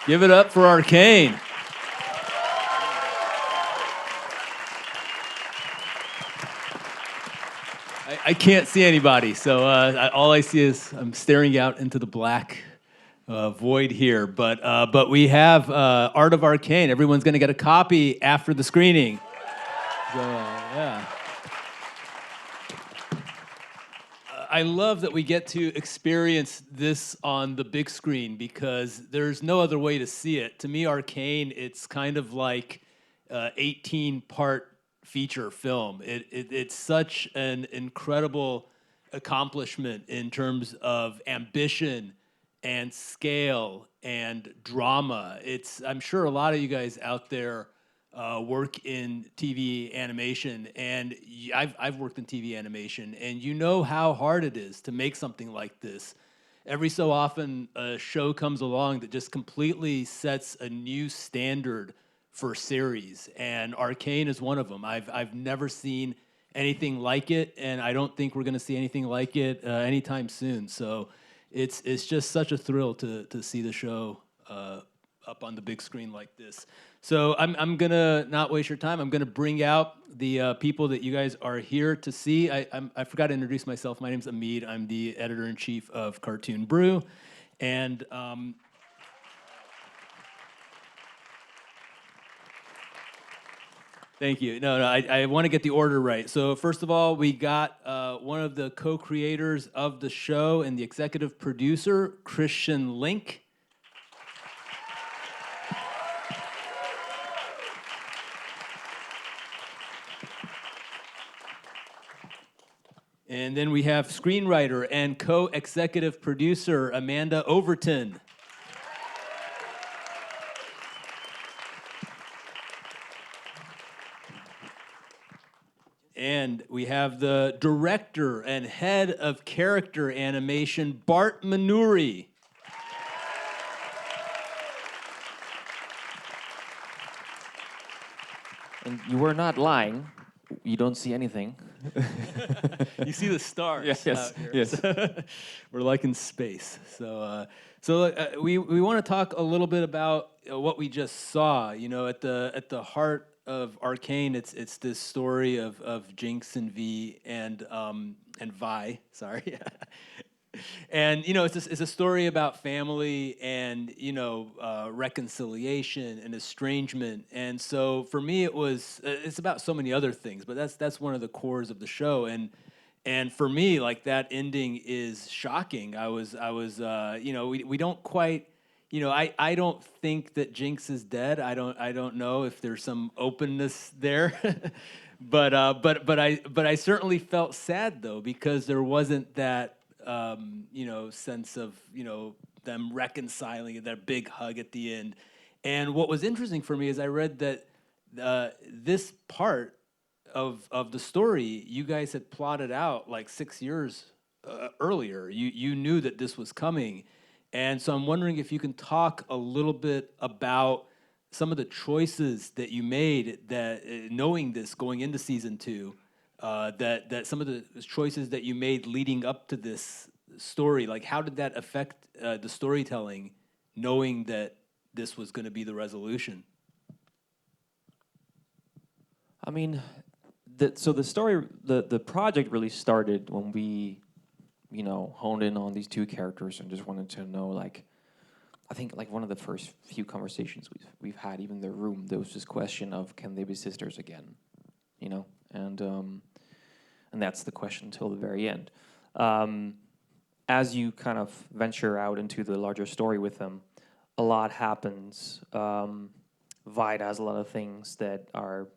Give it up for Arcane. I can't see anybody, so all I see is I'm staring out into the black void here. But we have Art of Arcane. Everyone's going to get a copy after the screening. So, yeah. I love that we get to experience this on the big screen because there's no other way to see it. To me, Arcane, it's kind of like 18-part feature film. It's such an incredible accomplishment in terms of ambition and scale and drama. I'm sure a lot of you guys out there work in TV animation, and I've worked in TV animation, and you know how hard it is to make something like this. Every so often, a show comes along that just completely sets a new standard for series, and Arcane is one of them. I've never seen anything like it, and I don't think we're going to see anything like it anytime soon. So it's just such a thrill to see the show up on the big screen like this. So I'm gonna not waste your time. I'm gonna bring out the people that you guys are here to see. I forgot to introduce myself. My name's Amit. I'm the editor-in-chief of Cartoon Brew, and thank you. No, I want to get the order right. So first of all, we got one of the co-creators of the show and the executive producer, Christian Link. And then we have screenwriter and co-executive producer, Amanda Overton. And we have the director and head of character animation, Bart Manuri. And you were not lying. You don't see anything. You see the stars. Yes, out here. yes. We're like in space. So we want to talk a little bit about what we just saw. You know, at the heart of Arcane, it's this story of Jinx and V and Vi. Sorry. And you know, it's a story about family and reconciliation and estrangement. And so for me, it's about so many other things, but that's one of the cores of the show. And for me, like, that ending is shocking. We don't quite. I don't think that Jinx is dead. I don't know if there's some openness there, but I certainly felt sad though, because there wasn't that sense of them reconciling and that big hug at the end. And what was interesting for me is I read that this part of the story you guys had plotted out like 6 years earlier. You knew that this was coming. And so I'm wondering if you can talk a little bit about some of the choices that you made, that knowing this going into season 2, that some of the choices that you made leading up to this story, like how did that affect the storytelling, knowing that this was going to be the resolution? I mean, the project really started when we honed in on these two characters and just wanted to know, like, I think like one of the first few conversations we've had, even in the room, there was this question of, can they be sisters again? And that's the question till the very end. As you kind of venture out into the larger story with them, a lot happens. Vi does a lot of things that are,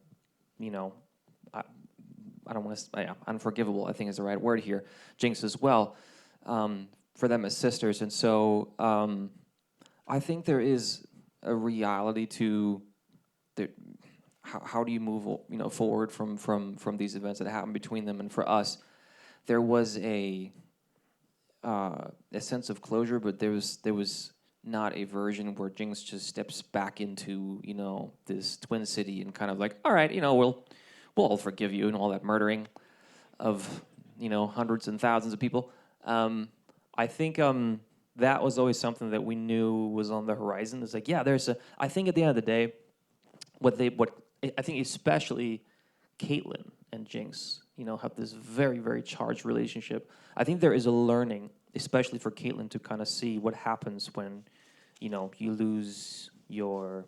I don't want to, unforgivable, I think is the right word here. Jinx as well, for them as sisters. And so I think there is a reality to how do you move forward from these events that happen between them. And for us, there was a sense of closure, but there was not a version where Jinx just steps back into this twin city and kind of like, all right, we'll all forgive you and all that murdering of hundreds and thousands of people. I think that was always something that we knew was on the horizon. It's like, yeah, there's a. I think at the end of the day, what I think especially Caitlyn and Jinx, have this very, very charged relationship. I think there is a learning, especially for Caitlyn, to kind of see what happens when, you lose your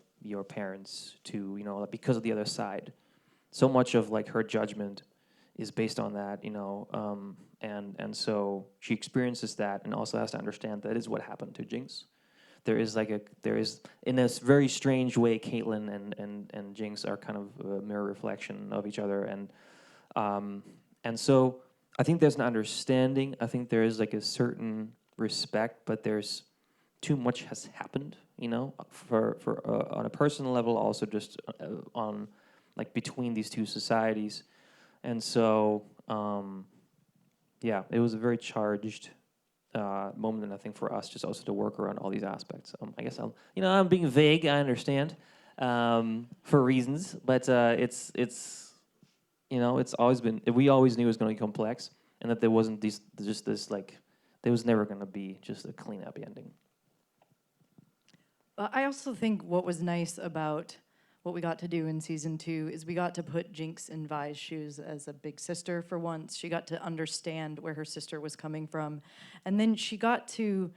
parents to, because of the other side. So much of like her judgment is based on that, and so she experiences that and also has to understand that is what happened to Jinx. There is in a very strange way, Caitlyn and Jinx are kind of a mirror reflection of each other, and so I think there's an understanding. I think there is like a certain respect, but there's too much has happened, for on a personal level, also just on like between these two societies, and so yeah, it was a very charged moment, and I think for us, just also to work around all these aspects. I guess I'm being vague. I understand for reasons, but it's always been. We always knew it was going to be complex, and that there wasn't this like there was never going to be just a clean happy ending. I also think what was nice about what we got to do in season 2 is we got to put Jinx in Vi's shoes as a big sister for once. She got to understand where her sister was coming from. And then she got to,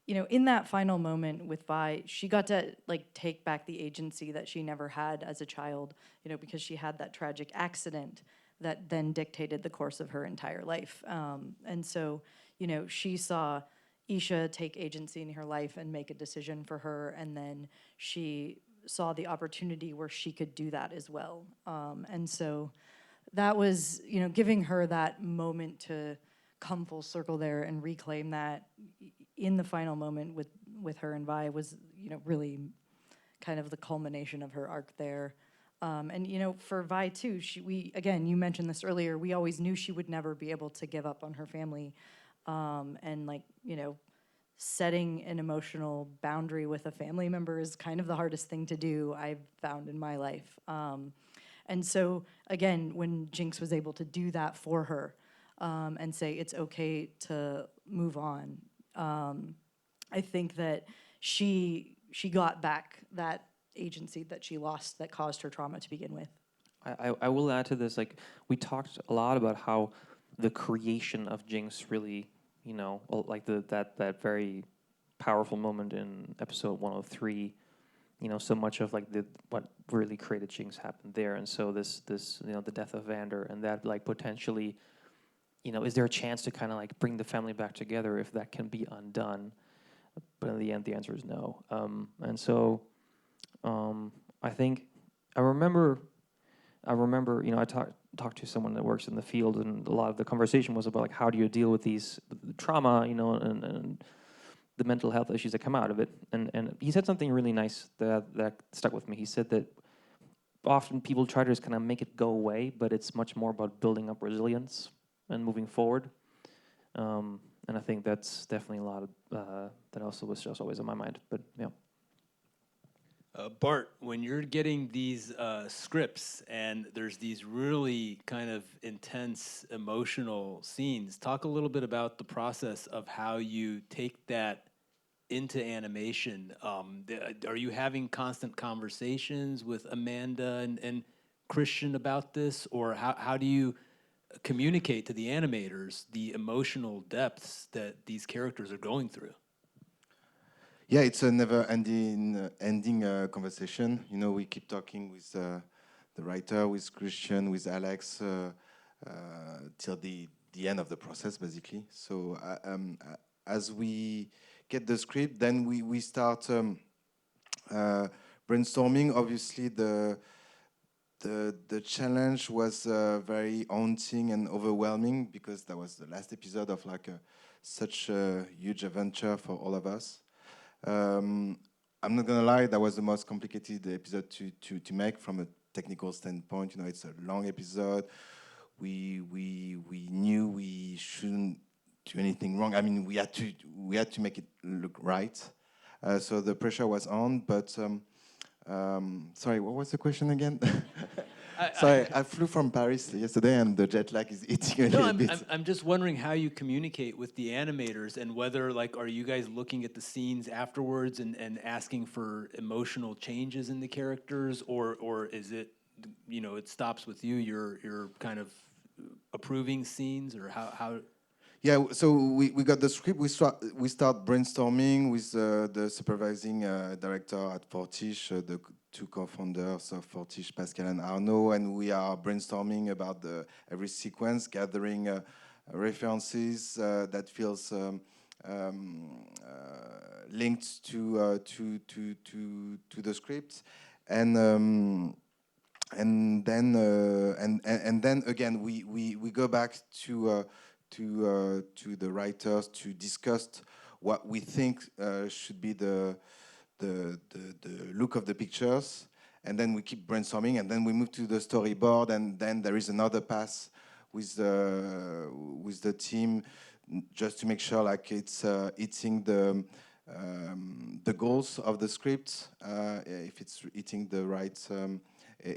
in that final moment with Vi, she got to like take back the agency that she never had as a child, because she had that tragic accident that then dictated the course of her entire life. And so, she saw Isha take agency in her life and make a decision for her, and then she saw the opportunity where she could do that as well. And so that was, giving her that moment to come full circle there and reclaim that in the final moment with her and Vi was, really kind of the culmination of her arc there. And for Vi too, again, you mentioned this earlier, we always knew she would never be able to give up on her family. And setting an emotional boundary with a family member is kind of the hardest thing to do, I've found in my life. And so, again, when Jinx was able to do that for her and say it's okay to move on, I think that she got back that agency that she lost that caused her trauma to begin with. I will add to this, like, we talked a lot about how the creation of Jinx really, like that very powerful moment in episode 103, so much of like what really created Jinx happened there, and so this the death of Vander, and that like potentially, is there a chance to kind of like bring the family back together if that can be undone? But in the end, the answer is no. And so I think I remember, I talked to someone that works in the field, and a lot of the conversation was about like how do you deal with these trauma, and the mental health issues that come out of it. And he said something really nice that stuck with me. He said that often people try to just kind of make it go away, but it's much more about building up resilience and moving forward. And I think that's definitely a lot of that also was just always on my mind. But yeah. Bart, when you're getting these scripts and there's these really kind of intense emotional scenes, talk a little bit about the process of how you take that into animation. Are you having constant conversations with Amanda and Christian about this, or how do you communicate to the animators the emotional depths that these characters are going through? Yeah, it's a never-ending conversation. We keep talking with the writer, with Christian, with Alex, till the end of the process, basically. So as we get the script, then we start brainstorming. Obviously, the challenge was very haunting and overwhelming because that was the last episode of like such a huge adventure for all of us. I'm not gonna lie, that was the most complicated episode to make from a technical standpoint. It's a long episode. We knew we shouldn't do anything wrong. I mean, we had to make it look right. So the pressure was on. But sorry, what was the question again? Sorry, I flew from Paris yesterday, and the jet lag is eating a No, little bit. I'm just wondering how you communicate with the animators and whether, like, are you guys looking at the scenes afterwards and asking for emotional changes in the characters, or is it, you know, it stops with you, you're kind of approving scenes, or how? Yeah, so we got the script. We start brainstorming with the supervising director at Fortiche, the two co-founders of Fortiche, Pascal and Arnaud, and we are brainstorming about every sequence, gathering references that feels linked to the script, and. And then again we go back to the writers to discuss what we think should be the look of the pictures, and then we keep brainstorming, and then we move to the storyboard, and then there is another pass with the team just to make sure like it's hitting the goals of the script, if it's hitting the right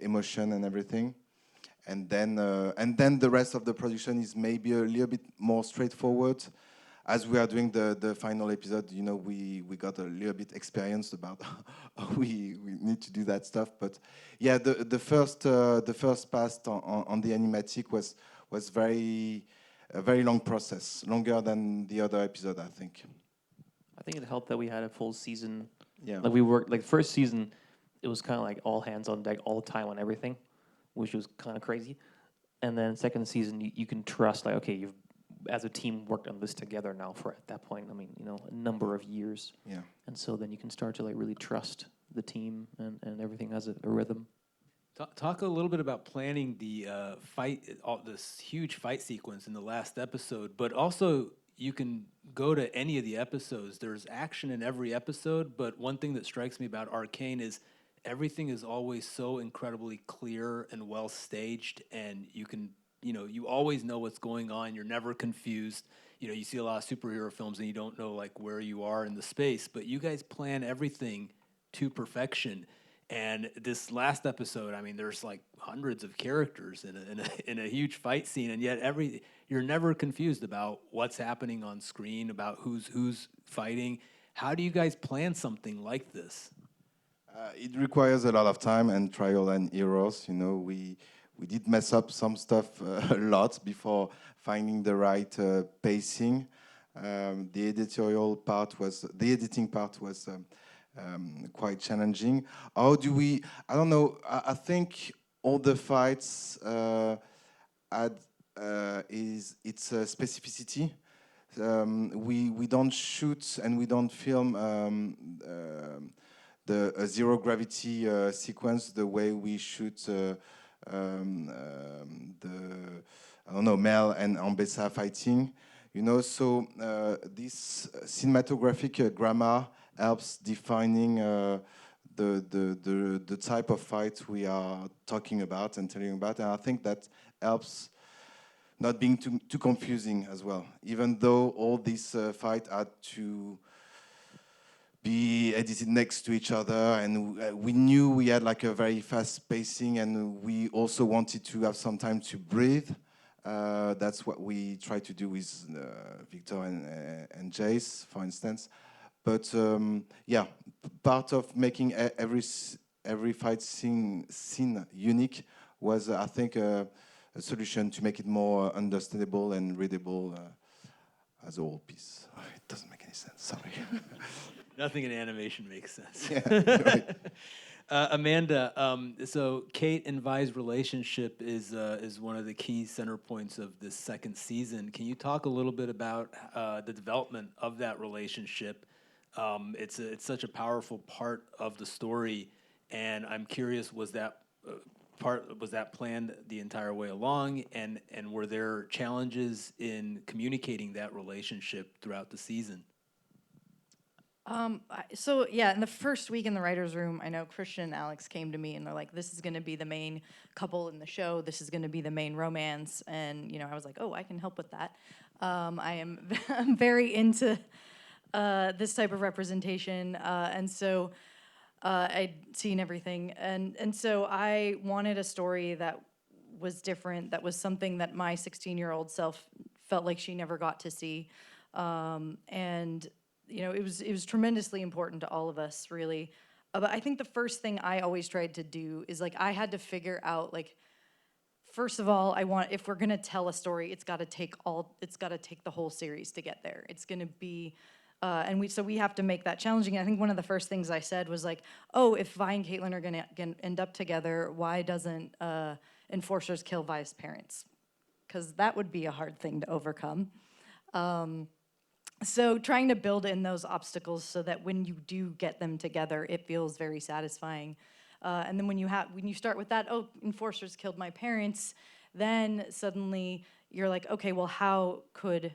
emotion and everything. And then the rest of the production is maybe a little bit more straightforward. As we are doing the final episode, you know, we got a little bit experienced about how we need to do that stuff. But yeah, the first pass on the animatic was a very long process, longer than the other episode, I think. I think it helped that we had a full season. Yeah. Like we worked, like first season, it was kind of like all hands on deck all the time on everything, which was kind of crazy. And then second season, you can trust, like, okay, you've, as a team, worked on this together now for, at that point, I mean, you know, a number of years. Yeah. And so then you can start to, like, really trust the team, and everything has a rhythm. Talk a little bit about planning the this huge fight sequence in the last episode, but also you can go to any of the episodes. There's action in every episode, but one thing that strikes me about Arcane is everything is always so incredibly clear and well staged, and you can, you know, you always know what's going on. You're never confused. You know, you see a lot of superhero films and you don't know like where you are in the space, but you guys plan everything to perfection. And this last episode, I mean, there's like hundreds of characters in a huge fight scene, and yet you're never confused about what's happening on screen, about who's fighting. How do you guys plan something like this? It requires a lot of time and trial and errors. You know, we did mess up some stuff a lot before finding the right pacing. The editing part was quite challenging. How do we? I don't know. I think all the fights add it's a specificity. We don't shoot and we don't film the zero gravity sequence the way we shoot the I don't know, Mel and Ambessa fighting, you know. So this cinematographic grammar helps defining the type of fight we are talking about and telling about, and I think that helps not being too confusing as well. Even though all these fights had to be edited next to each other, and we knew we had like a very fast pacing, and we also wanted to have some time to breathe. That's what we try to do with Victor and Jace, for instance. But yeah, part of making every fight scene unique was, I think, a solution to make it more understandable and readable as a whole piece. It doesn't make any sense. Sorry. Nothing in animation makes sense. Yeah, right. Amanda, so Kate and Vi's relationship is one of the key center points of this second season. Can you talk a little bit about the development of that relationship? It's such a powerful part of the story, and I'm curious, was that planned the entire way along, and were there challenges in communicating that relationship throughout the season? So yeah, in the first week in the writer's room, I know Christian and Alex came to me and they're like, this is going to be the main couple in the show. This is going to be the main romance. And, you know, I was like, oh, I can help with that. I'm very into this type of representation. And so I'd seen everything, and so I wanted a story that was different, that was something that my 16-year-old self felt like she never got to see. And it was tremendously important to all of us, really. But I think the first thing I always tried to do is like I had to figure out like, first of all, if we're gonna tell a story, it's got to take the whole series to get there. It's gonna be, so we have to make that challenging. I think one of the first things I said was like, oh, if Vi and Caitlin are gonna end up together, why doesn't Enforcers kill Vi's parents? Because that would be a hard thing to overcome. So trying to build in those obstacles so that when you do get them together, it feels very satisfying. And then when you start with that, oh, Enforcers killed my parents, then suddenly you're like, okay, well, how could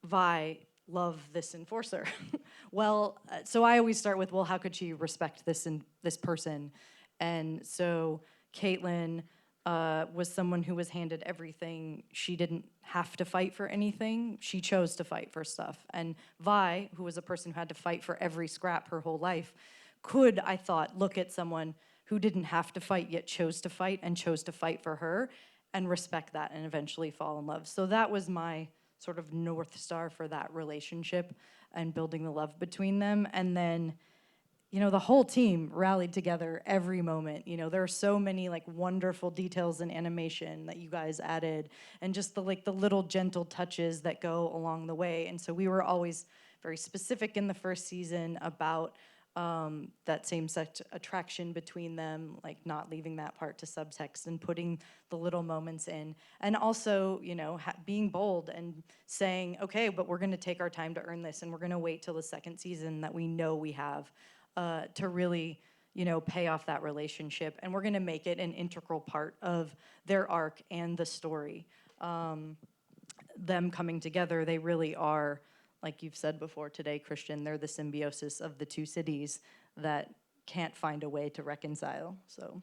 Vi love this Enforcer? Well, so I always start with, well, how could she respect this person? And so Caitlin was someone who was handed everything. She didn't have to fight for anything. She chose to fight for stuff. And Vi, who was a person who had to fight for every scrap her whole life, could, I thought, look at someone who didn't have to fight yet chose to fight and chose to fight for her and respect that and eventually fall in love. So that was my sort of North Star for that relationship and building the love between them. And then the whole team rallied together every moment. There are so many like wonderful details in animation that you guys added, and just the little gentle touches that go along the way. And so we were always very specific in the first season about that same-sex attraction between them, like not leaving that part to subtext and putting the little moments in. And also, being bold and saying, okay, but we're gonna take our time to earn this, and we're gonna wait till the second season that we know we have to really, pay off that relationship. And we're gonna make it an integral part of their arc and the story. Them coming together, they really are, like you've said before today, Christian, they're the symbiosis of the two cities that can't find a way to reconcile, so.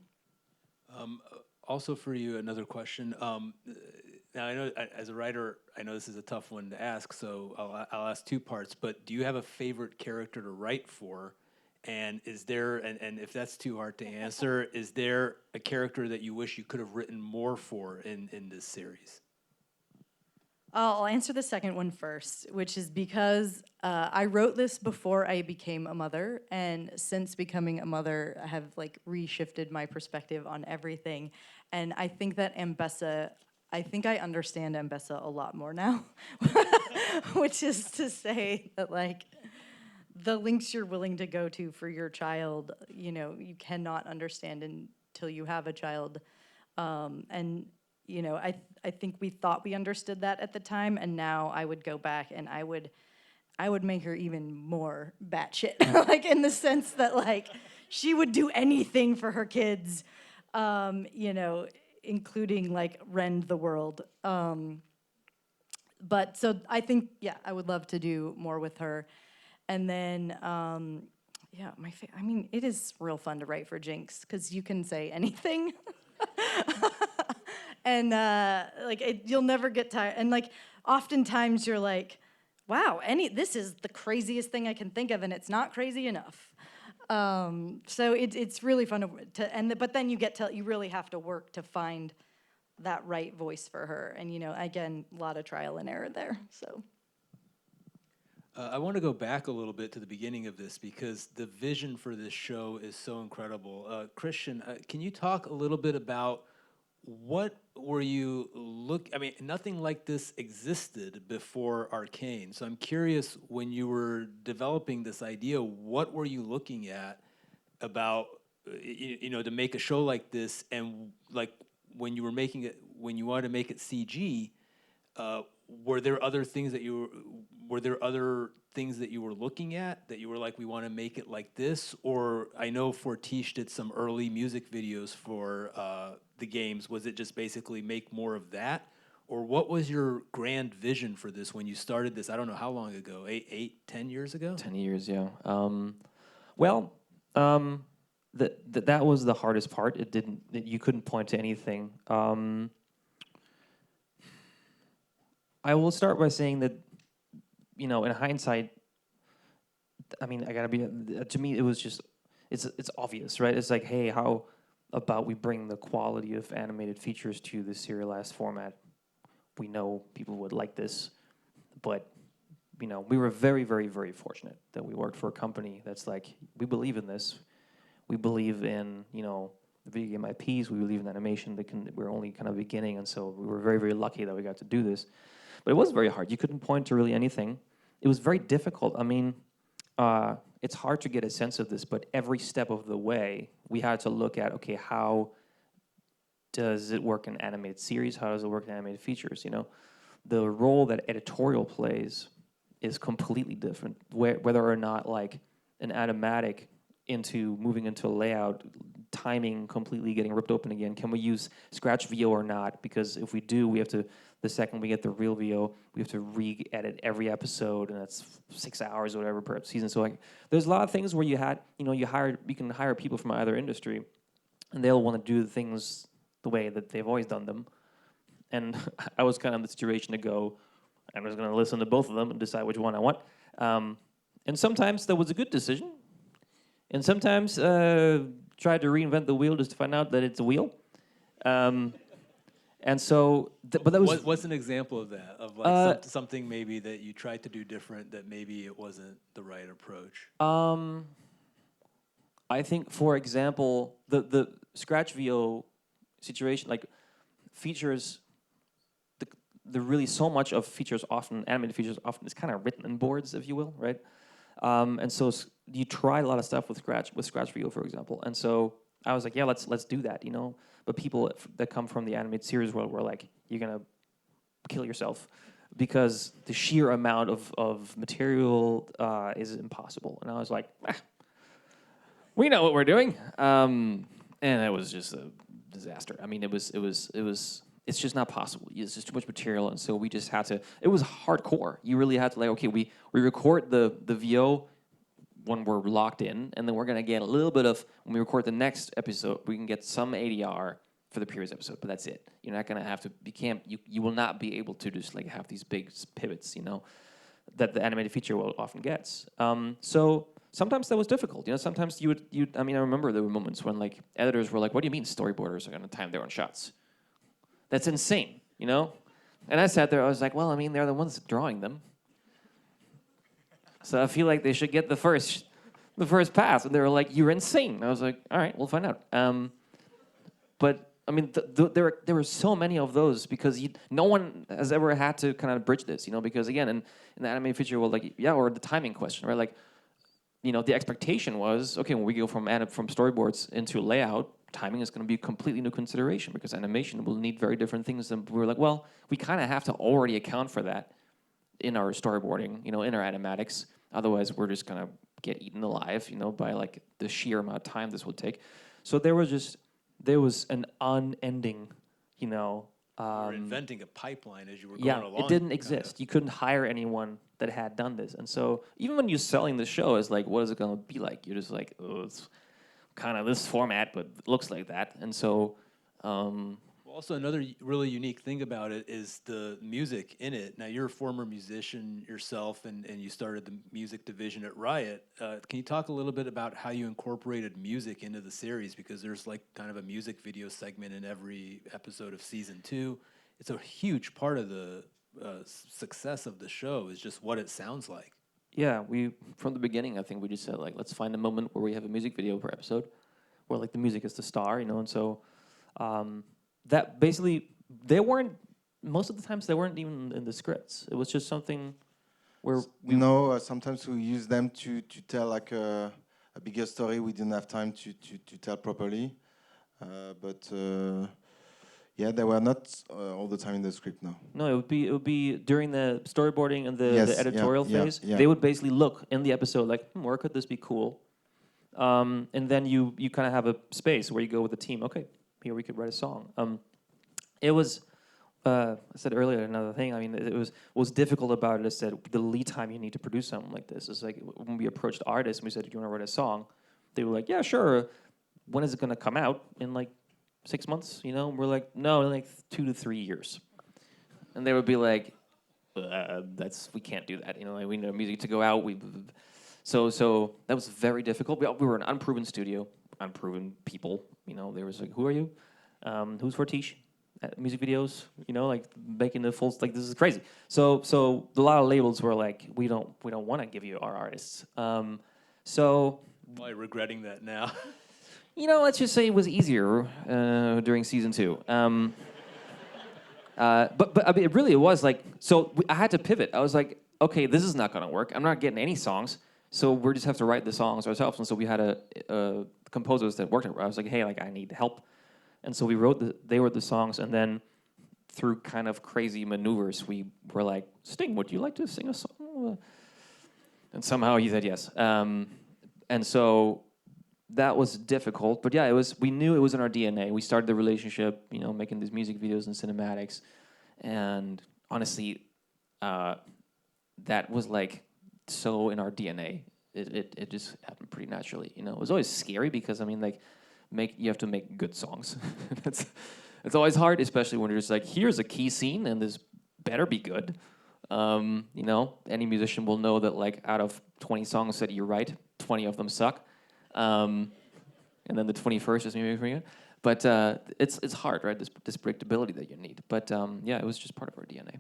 Also for you, another question. Now I know as a writer, I know this is a tough one to ask, so I'll ask two parts. But do you have a favorite character to write for? And is there, and if that's too hard to answer, is there a character that you wish you could have written more for in this series? I'll answer the second one first, which is because I wrote this before I became a mother, and since becoming a mother, I have reshifted my perspective on everything. And I think that I think I understand Ambessa a lot more now, which is to say that the links you're willing to go to for your child, you cannot understand until you have a child. And I think we thought we understood that at the time, and now I would go back and I would make her even more batshit, in the sense that she would do anything for her kids, including rend the world. But so I think, yeah, I would love to do more with her. And then, yeah, I mean, it is real fun to write for Jinx because you can say anything. And you'll never get tired. And oftentimes you're like, wow, this is the craziest thing I can think of, and it's not crazy enough. So it's really fun but then you really have to work to find that right voice for her. And again, a lot of trial and error there. So. I want to go back a little bit to the beginning of this because the vision for this show is so incredible. Christian, can you talk a little bit about what were you I mean, nothing like this existed before Arcane. So I'm curious, when you were developing this idea, what were you looking at about, to make a show like this? And when you were making it, when you wanted to make it CG, were there other things that you were looking at that you were like, we want to make it like this? Or I know Fortiche did some early music videos for the games. Was it just basically make more of that? Or what was your grand vision for this when you started this? I don't know how long ago, 10 years ago? 10 years, yeah. That was the hardest part. You couldn't point to anything. I will start by saying that, in hindsight, I mean, to me, it it's obvious, right? It's like, hey, how about we bring the quality of animated features to the serialized format? We know people would like this, but we were very, very, very fortunate that we worked for a company that's like, we believe in this. We believe in, the video game IPs. We believe in animation. We're only kind of beginning, and so we were very, very lucky that we got to do this. But it was very hard. You couldn't point to really anything. It was very difficult. I mean, it's hard to get a sense of this, but every step of the way, we had to look at, okay, how does it work in animated series? How does it work in animated features? The role that editorial plays is completely different. Whether or not like an animatic moving into a layout, timing completely getting ripped open again. Can we use scratch VO or not? Because if we do, we have to. The second we get the real VO, we have to re-edit every episode, and that's 6 hours or whatever per season. So like, there's a lot of things where you can hire people from either industry, and they'll want to do things the way that they've always done them. And I was kind of in the situation to go, I'm just going to listen to both of them and decide which one I want. And sometimes that was a good decision. And sometimes tried to reinvent the wheel just to find out that it's a wheel. And so, but that was... What's an example of that? Of like something maybe that you tried to do different that maybe it wasn't the right approach? I think, for example, the scratch VO situation, like features, the really so much of features often, animated features often is kind of written in boards, if you will, right? And so you try a lot of stuff with scratch VO, for example. And so I was like, yeah, let's do that, But people that come from the animated series world were like, you're gonna kill yourself because the sheer amount of material is impossible. And I was like, we know what we're doing, and it was just a disaster. I mean, it's just not possible. It's just too much material, and so we just had to. It was hardcore. You really had to like, okay, we record the VO when we're locked in, and then we're gonna get a little bit of when we record the next episode, we can get some ADR for the previous episode, but that's it. You're not gonna have to. You will not be able to just like have these big pivots, that the animated feature will often gets. So sometimes that was difficult. Sometimes you would. I mean, I remember there were moments when like editors were like, "What do you mean storyboarders are gonna time their own shots? That's insane." And I sat there. I was like, "Well, I mean, they're the ones drawing them, so I feel like they should get the first pass." And they were like, "You're insane." And I was like, "All right, we'll find out." But I mean, there were so many of those because no one has ever had to kind of bridge this, because again, in the anime feature, well, like or the timing question, right? Like, the expectation was, okay, when we go from storyboards into layout, timing is going to be a completely new consideration because animation will need very different things. And we were like, well, we kind of have to already account for that in our storyboarding, in our animatics. Otherwise, we're just going to get eaten alive, by like the sheer amount of time this would take. So there was an unending, You were inventing a pipeline as you were going along. Yeah, it didn't exist. You couldn't hire anyone that had done this. And so even when you're selling the show, it's like, what is it going to be like? You're just like, oh, it's kind of this format, but it looks like that. And so... Also, another really unique thing about it is the music in it. Now, you're a former musician yourself, and you started the music division at Riot. Can you talk a little bit about how you incorporated music into the series? Because there's like kind of a music video segment in every episode of season 2. It's a huge part of the success of the show is just what it sounds like. Yeah, from the beginning, I think we just said, like, let's find a moment where we have a music video per episode, where like the music is the star, and so... that basically, most of the times they weren't even in the scripts. It was just something where sometimes we use them to tell like a bigger story we didn't have time to tell properly. Yeah, they were not all the time in the script, no. No, it would be during the storyboarding and the editorial phase. Yeah. They would basically look in the episode like, where could this be cool? And then you kind of have a space where you go with the team. Okay, here we could write a song. It was, I said earlier, another thing. I mean, it was difficult about it is that the lead time you need to produce something like this. It's like when we approached artists and we said, "Do you want to write a song?" They were like, "Yeah, sure." When is it going to come out? In like 6 months, And we're like, "No, in like 2 to 3 years." And they would be like, we can't do that. Like we need music to go out. So that was very difficult. We were an unproven studio, unproven people. You know, there was like, who are you? Who's Fortiche? Music videos, you know, like making the full, like this is crazy. So a lot of labels were like, we don't want to give you our artists. So Why regretting that now? you know, let's just say it was easier during season 2. But I mean, it was like, so I had to pivot. I was like, okay, this is not gonna work. I'm not getting any songs, so we just have to write the songs ourselves. And so we had a composers that worked. I was like, hey, like I need help. And so they wrote the songs, and then through kind of crazy maneuvers, we were like, Sting, would you like to sing a song? And somehow he said yes. And so that was difficult, but yeah, we knew it was in our DNA. We started the relationship, you know, making these music videos and cinematics, and honestly, that was like so in our DNA. It just happened pretty naturally, you know. It was always scary because I mean, like, you have to make good songs. It's always hard, especially when you're just like, here's a key scene and this better be good. You know, any musician will know that like out of 20 songs that you write, 20 of them suck. And then the 21st is maybe pretty good. But it's hard, right? This predictability that you need. But yeah, it was just part of our DNA.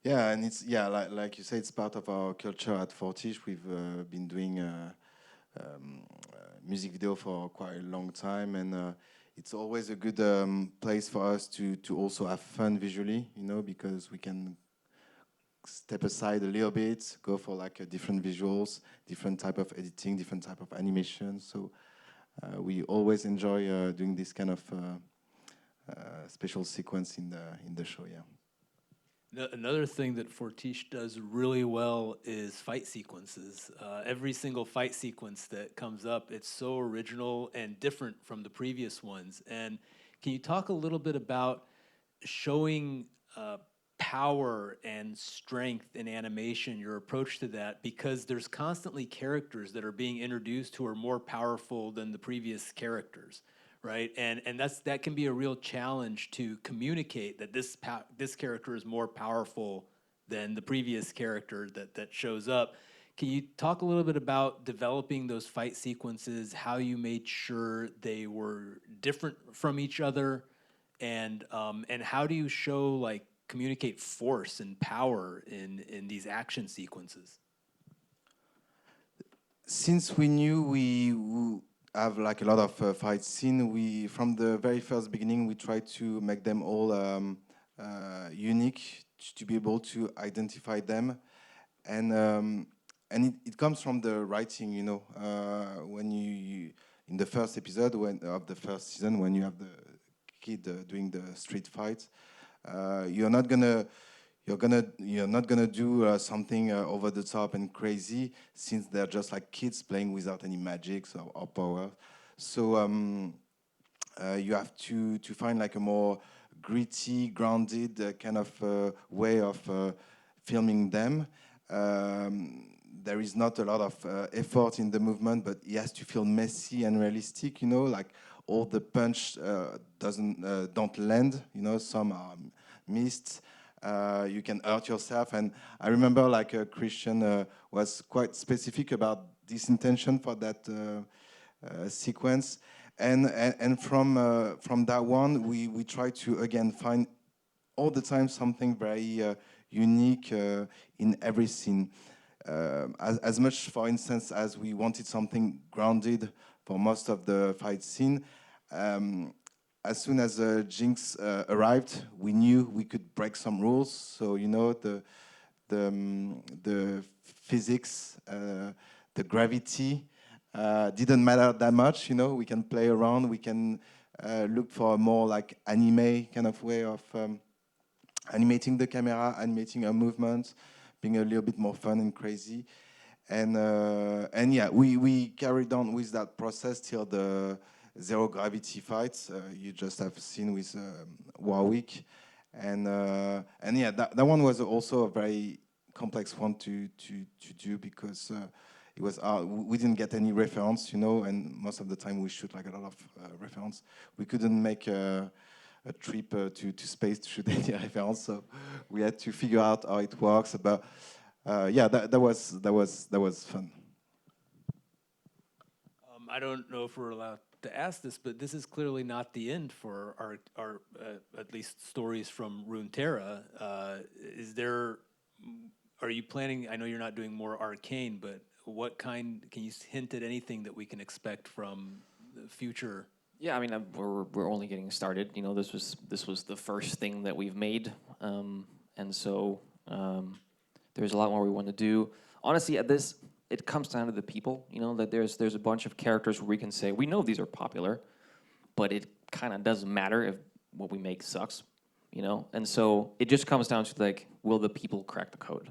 Yeah, and it's like you say, it's part of our culture at Fortiche. We've been doing music video for quite a long time, and it's always a good place for us to also have fun visually, you know, because we can step aside a little bit, go for like different visuals, different type of editing, different type of animation. So we always enjoy doing this kind of special sequence in the show. Yeah. Another thing that Fortiche does really well is fight sequences. Every single fight sequence that comes up, it's so original and different from the previous ones. And can you talk a little bit about showing power and strength in animation, your approach to that? Because there's constantly characters that are being introduced who are more powerful than the previous characters. Right, and that can be a real challenge to communicate that this character is more powerful than the previous character that shows up. Can you talk a little bit about developing those fight sequences, how you made sure they were different from each other, and how do you show like communicate force and power in these action sequences? Since we knew we have like a lot of fight scene, we from the very first beginning we tried to make them all unique to be able to identify them, and it comes from the writing, you know. When you in the first episode of the first season, when you have the kid doing the street fight, you're not gonna do something over the top and crazy, since they're just like kids playing without any magics or power. So you have to find like a more gritty, grounded kind of way of filming them. There is not a lot of effort in the movement, but it has to feel messy and realistic. You know, like all the punch don't land. You know, some are missed. You can hurt yourself. And I remember like Christian was quite specific about this intention for that sequence. And from that one, we try to again find all the time something very unique in every scene. As much, for instance, as we wanted something grounded for most of the fight scene, as soon as Jinx arrived, we knew we could break some rules. So you know the physics, the gravity didn't matter that much. You know, we can play around. We can look for a more like anime kind of way of animating the camera, animating our movements, being a little bit more fun and crazy. And yeah, we carried on with that process till the zero gravity fights you just have seen with Warwick, and yeah, that one was also a very complex one to do, because it was we didn't get any reference, you know, and most of the time we shoot like a lot of reference. We couldn't make a trip to space to shoot any reference, so we had to figure out how it works. But yeah, that was fun. I don't know if we're allowed to ask this, but this is clearly not the end for our at least stories from Runeterra. Is there? Are you planning? I know you're not doing more Arcane, but what kind? Can you hint at anything that we can expect from the future? Yeah, I mean, we're only getting started. You know, this was the first thing that we've made, and so there's a lot more we want to do. Honestly, at this, it comes down to the people. You know, that there's a bunch of characters where we can say we know these are popular, but it kind of doesn't matter if what we make sucks. You know, and so it just comes down to like, will the people crack the code?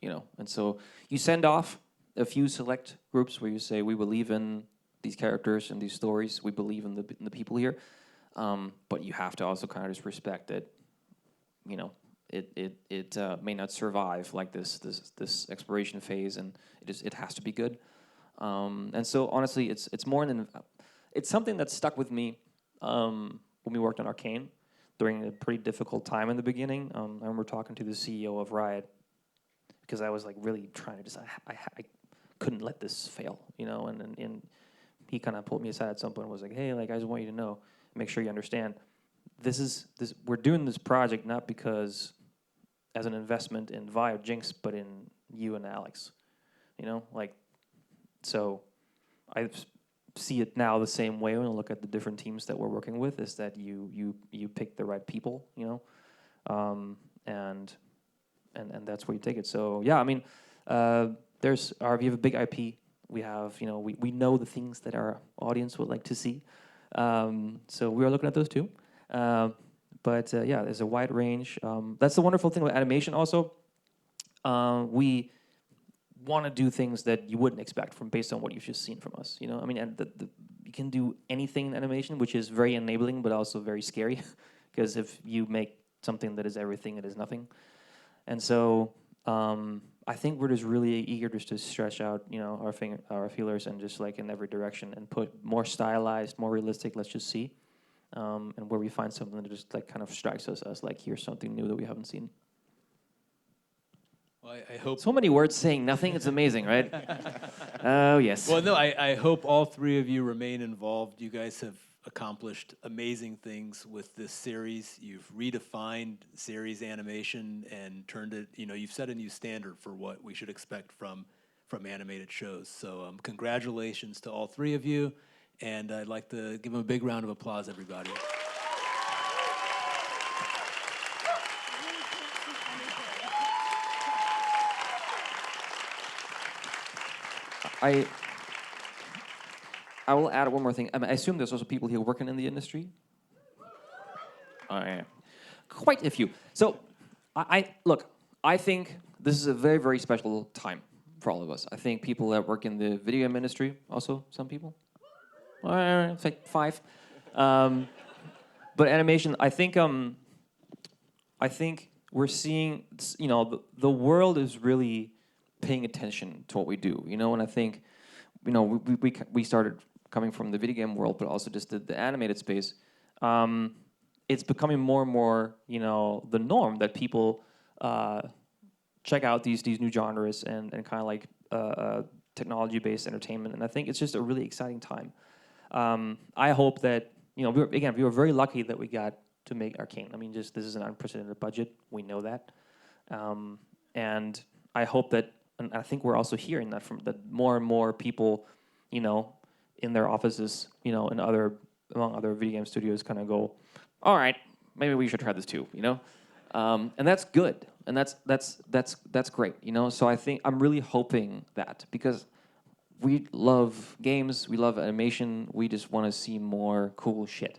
You know, and so you send off a few select groups where you say we believe in these characters and these stories. We believe in the people here, but you have to also kind of just respect that, you know, it may not survive like this exploration phase, and it has to be good. And so honestly, it's more than it's something that stuck with me when we worked on Arcane during a pretty difficult time in the beginning. I remember talking to the CEO of Riot because I was like really trying to decide. I couldn't let this fail, you know, and he kind of pulled me aside at some point and was like, hey, like, I just want you to know, make sure you understand, we're doing this project not because as an investment in Vi or Jinx, but in you and Alex, you know, like, so I see it now the same way when I look at the different teams that we're working with, is that you pick the right people, you know, and that's where you take it. So yeah, I mean, we have a big IP. We have, you know, we know the things that our audience would like to see. So we are looking at those too. But yeah, there's a wide range. That's the wonderful thing about animation also. We want to do things that you wouldn't expect from based on what you've just seen from us. You know, I mean, and you can do anything in animation, which is very enabling, but also very scary. Because if you make something that is everything, it is nothing. And so I think we're just really eager just to stretch out, you know, our feelers and just like in every direction and put more stylized, more realistic. Let's just see, and where we find something that just like kind of strikes us as like, here's something new that we haven't seen. Well, I hope. So many words saying nothing. It's amazing, right? Oh yes. Well, no, I hope all three of you remain involved. You guys have accomplished amazing things with this series. You've redefined series animation and turned it, you know, you've set a new standard for what we should expect from animated shows. So congratulations to all three of you, and I'd like to give them a big round of applause, everybody. I will add one more thing. I assume there's also people here working in the industry. Quite a few. So, look. I think this is a very, very special time for all of us. I think people that work in the video game industry, also some people. It's like 5. But animation, I think we're seeing, you know, the world is really paying attention to what we do, you know, and I think, you know, we started coming from the video game world, but also just the animated space. It's becoming more and more, you know, the norm that people check out these new genres and kind of like technology-based entertainment, and I think it's just a really exciting time. I hope that, you know, we were very lucky that we got to make Arcane. I mean, just this is an unprecedented budget. We know that, and I hope that, and I think we're also hearing that from that more and more people, you know, in their offices, you know, and among other video game studios, kind of go, all right, maybe we should try this too, you know, and that's good, and that's great, you know. So I think I'm really hoping that, because we love games, we love animation, we just want to see more cool shit,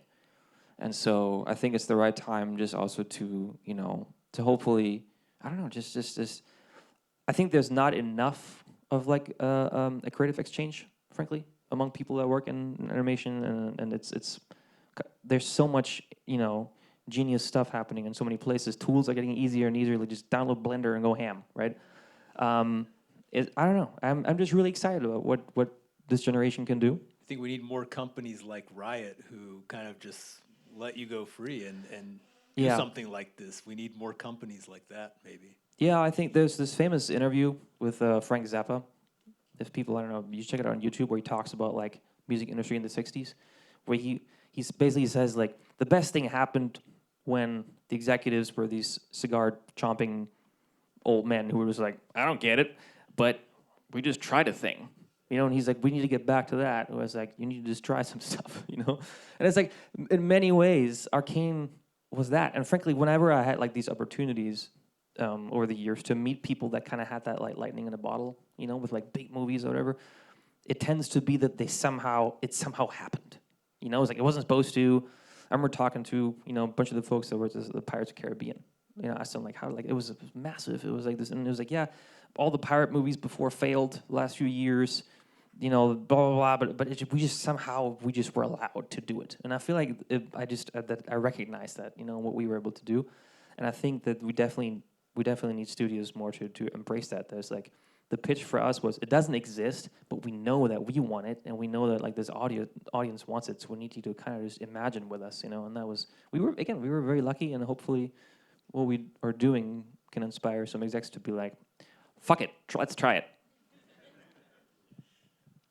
and so I think it's the right time just also to, you know, to hopefully, I don't know, just I think there's not enough of like a creative exchange, frankly, among people that work in animation, and it's there's so much, you know, genius stuff happening in so many places. Tools are getting easier and easier. Like just download Blender and go ham, right? I don't know. I'm just really excited about what this generation can do. I think we need more companies like Riot who kind of just let you go free and do Yeah. something like this. We need more companies like that, maybe. Yeah, I think there's this famous interview with Frank Zappa. If people, I don't know, you check it out on YouTube, where he talks about like music industry in the '60s, where he basically says like the best thing happened when the executives were these cigar chomping old men who were just like, I don't get it, but we just tried a thing. You know, and he's like, we need to get back to that. It was like, you need to just try some stuff, you know? And it's like, in many ways, Arcane was that. And frankly, whenever I had like these opportunities over the years to meet people that kind of had that like lightning in a bottle, you know, with like big movies or whatever, it tends to be that it somehow happened. You know, it's like, it wasn't supposed to. I remember talking to, you know, a bunch of the folks that were just the Pirates of the Caribbean. You know, I asked them like, how, like, it was massive. It was like this, and it was like, yeah, all the pirate movies before failed the last few years, you know, blah blah blah. But we just were allowed to do it, and I feel like that I recognize that, you know, what we were able to do, and I think that we definitely need studios more to embrace that. There's like, the pitch for us was, it doesn't exist, but we know that we want it, and we know that like this audience wants it, so we need you to kind of just imagine with us, you know. And that was, we were very lucky, and hopefully what we are doing can inspire some execs to be like, fuck it, let's try it.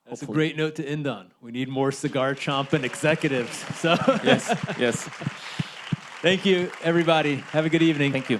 That's a great note to end on. We need more cigar chomping executives. So Yes. thank you, everybody. Have a good evening. Thank you.